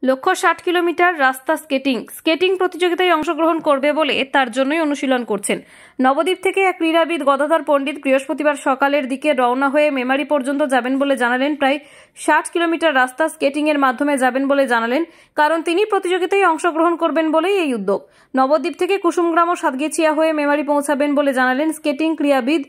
লক্ষ্য 60 কিলোমিটার রাস্তা স্কেটিং প্রতিযোগিতায় অংশগ্রহণ করবে বলে তার জন্যই অনুশীলন করছেন। নবদ্বীপ থেকে এক ক্রীড়াবিদ গদাধর পণ্ডিত বৃহস্পতিবার সকালের দিকে রওনা হয়ে মেমারি পর্যন্ত যাবেন বলে জানালেন। প্রায় 60 কিলোমিটার রাস্তা স্কেটিং এর মাধ্যমে যাবেন বলে জানালেন, কারণ তিনি প্রতিযোগিতায় অংশগ্রহণ করবেন বলেই এই উদ্যোগ। নবদ্বীপ থেকে কুসুমগ্রাম ও সাতগেছিয়া হয়ে মেমারি পৌঁছাবেন বলে জানালেন স্কেটিং ক্রীড়াবিদ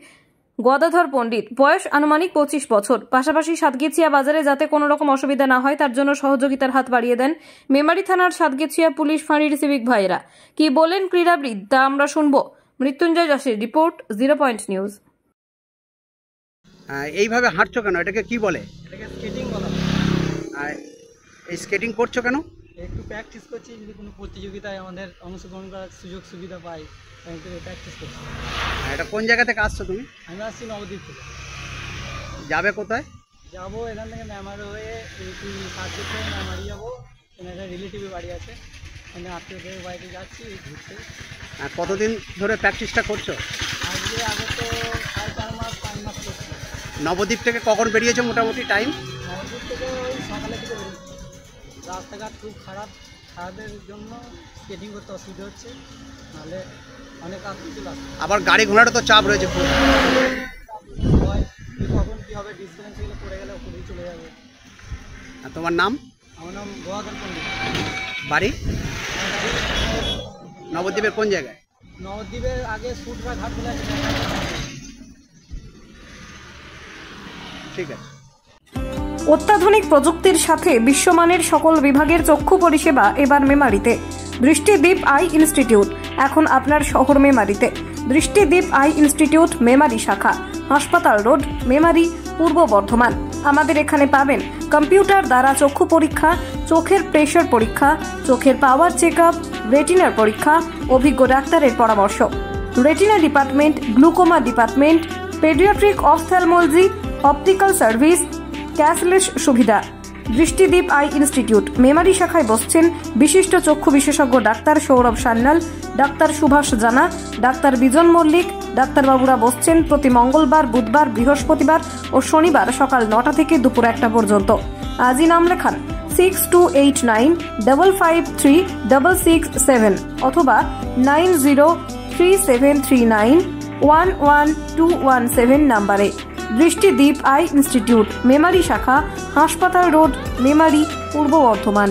গদাধর পণ্ডিত। বয়স আনুমানিক 25 বছর। পাশাপাশি সাতগেছিয়া বাজারে যাতে কোনো রকম অসুবিধা না হয় তার জন্য সহযোগিতার হাত বাড়িয়ে দেন মেমারি থানার সাতগেছিয়া পুলিশ ফাঁড়ির সিভিক ভাইয়েরা। কি বলেন ক্রীড়াবিদ তা আমরা শুনবো। মৃত্যুঞ্জয় দাসের রিপোর্ট, 0 পয়েন্ট নিউজ। এইভাবে হাঁটছো কেন? এটাকে কি বলে? এটাকে স্কেটিং বলা। আর এই স্কেটিং করছো কেন? একটু প্র্যাকটিস করছি, যদি কোনো প্রতিযোগিতায় আমাদের অংশগ্রহণ করার সুযোগ সুবিধা পাই, একটু প্র্যাকটিস করছি। এটা কোন জায়গা থেকে আসছো তুমি? আমি আসছি নবদ্বীপ থেকে। যাবে কোথায়? যাবো এখান থেকে মেমারি হয়ে একটু সার্কিট হয়ে মেমারি যাবো। এখানে একটা রিলেটিভের বাড়ি আছে, এখানে আত্মীয়দের বাড়িতে যাচ্ছি ঘুরতে। কতদিন ধরে প্র্যাকটিসটা করছো? আগে তো 4.5 মাস 5 মাস করছি। নবদ্বীপ থেকে কখন বেরিয়েছো মোটামুটি টাইম? নবদ্বীপ থেকে ওই সকালে থেকে বেরিয়েছি। রাস্তাঘাট খুব খারাপের জন্য স্কেটিং করতে অসুবিধা হচ্ছে, নাহলে অনেক আত্মীয় চলে আসছে। আবার গাড়ি ঘোড়ারও তো চাপ রয়েছে খুব। কখন কী হবে, ডিসব্যালেন্স এগুলো পড়ে গেলে ওপরেই চলে যাবে। তোমার নাম? আমার নাম গদাধর পণ্ডিত। বাড়ি? নবদ্বীপের কোন জায়গায়? নবদ্বীপের আগে সুটরা ঘাট বলে আছে। ঠিক আছে। অত্যাধুনিক প্রযুক্তির সাথে বিশ্বমানের সকল বিভাগের চক্ষু পরিষেবা এবার মেমারিতে। দৃষ্টিদীপ আই ইনস্টিটিউট এখন আপনার শহর মেমারিতে। দৃষ্টিদীপ আই ইনস্টিটিউট মেমারি শাখা, হাসপাতাল রোড, মেমারি, পূর্ব বর্ধমান। আমাদের এখানে পাবেন কম্পিউটার দ্বারা চক্ষু পরীক্ষা, চোখের প্রেশার পরীক্ষা, চোখের পাওয়ার চেক আপ, রেটিনার পরীক্ষা, অভিজ্ঞ ডাক্তারের পরামর্শ, retina department, glaucoma department, paediatric ophthalmology, optical service, cashless সুবিধা। দৃষ্টিদীপ আই ইনস্টিটিউট মেমারি শাখায় বসছেন বিশিষ্ট চক্ষু বিশেষজ্ঞ ডাক্তার সৌরভ সান্যাল, ডাক্তার সুভাষ জানা, ডাক্তার বিজন মল্লিক। ডাক্তারবাবুরা বসছেন প্রতি মঙ্গলবার, বুধবার, বৃহস্পতিবার ও শনিবার সকাল 9টা থেকে দুপুর 1টা পর্যন্ত। আজই নাম লেখান 6289553667 অথবা 9037391117 নাম্বারে। দৃষ্টিদীপ আই ইনস্টিটিউট মেমারি শাখা, হাসপাতাল রোড, মেমারি, পূর্ব বর্ধমান।